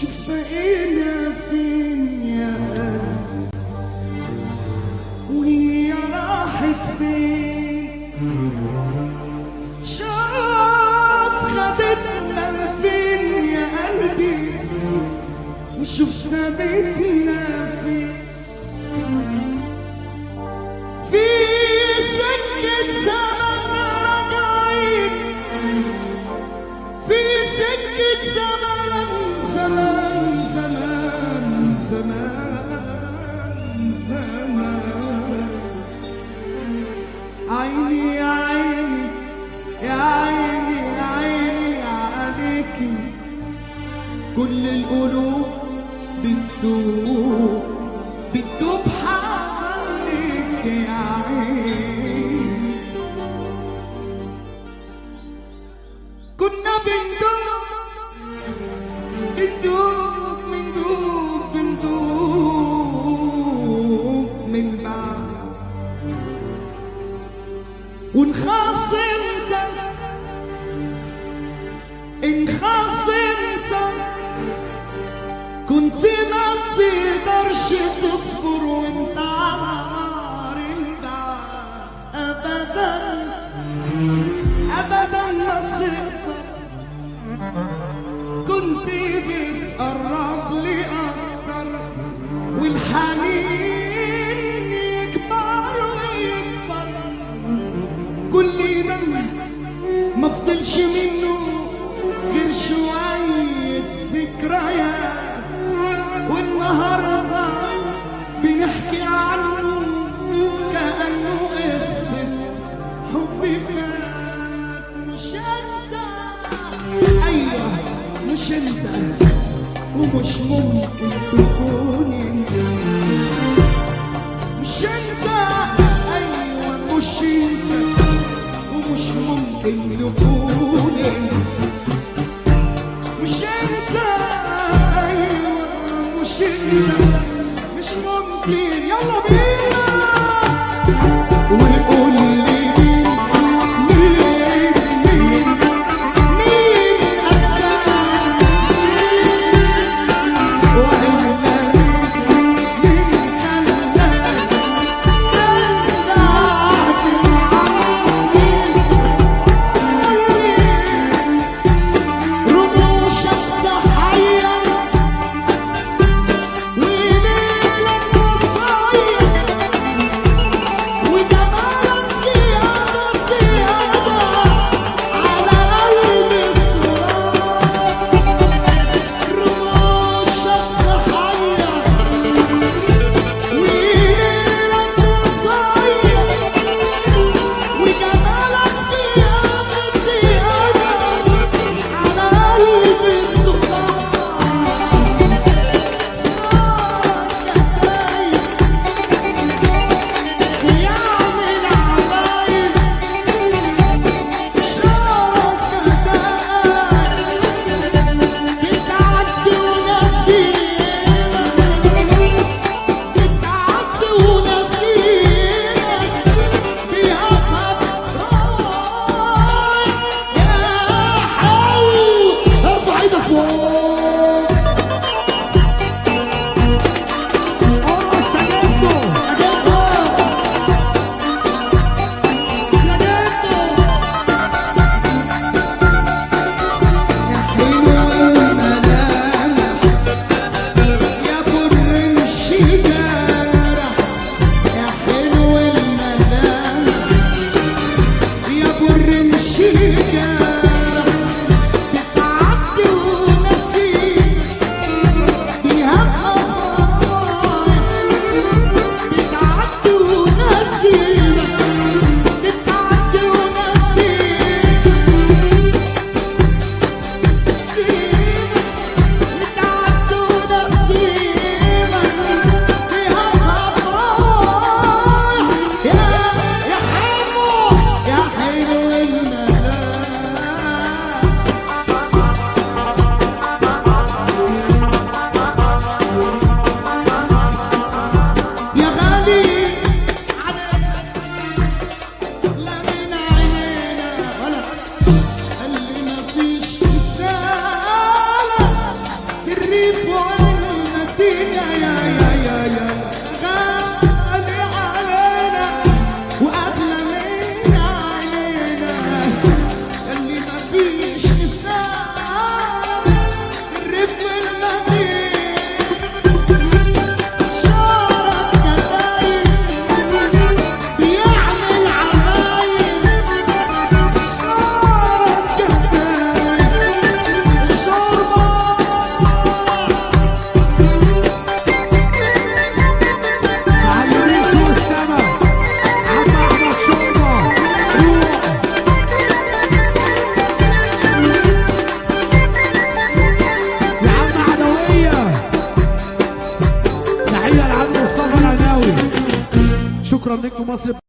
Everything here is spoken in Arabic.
شوف بقينا فين يا قلبي وهي راحت فين، شوف خدتنا فين يا قلبي وشوف سابتنا فين. في سكة زمن راجعين، في سكة زمن زمان زمان زمان زمان. عيني يا عيني يا عيني يا عيني عليكي، كل القلوب بتدوب بتدوب حالك يا عيني. كنا بندوب بندوب بندوب بندوب من بعد، ونخاصمتك انخاصمتك كنت ما بتقدرش تصبر وانت على نار البعد. ابدا ابدا ما تقدر، كنت بتقرب لي اكتر والحنين يكبر ويكبر. كل ده ما فضلش منه غير شوية ذكريات، والنهارده بنحكي عنه كأنه قصة حب فات. مش انت، ايوه مش انت، ومش ممكن تكون انت. مش انت، ايوه مش انت، ومش ممكن تكون انت. مش انت، ايوه مش انت، مش ممكن. يلا بينا ونقول لي مين أساك وإلا مين خلاك تنسى رموشك تحير وليلك قصير. الريف والمدينة يا غالي علينا وأغلى من علينا اللي مفيش حساب الريف والمدينة شارك كتايب بيعمل عمايل شارك كتايب شربة معلمين سوق السما عم احمد شوربه روح يا عم عدويه تحيه لعم مصطفى العناوي شكرا لكم مصر.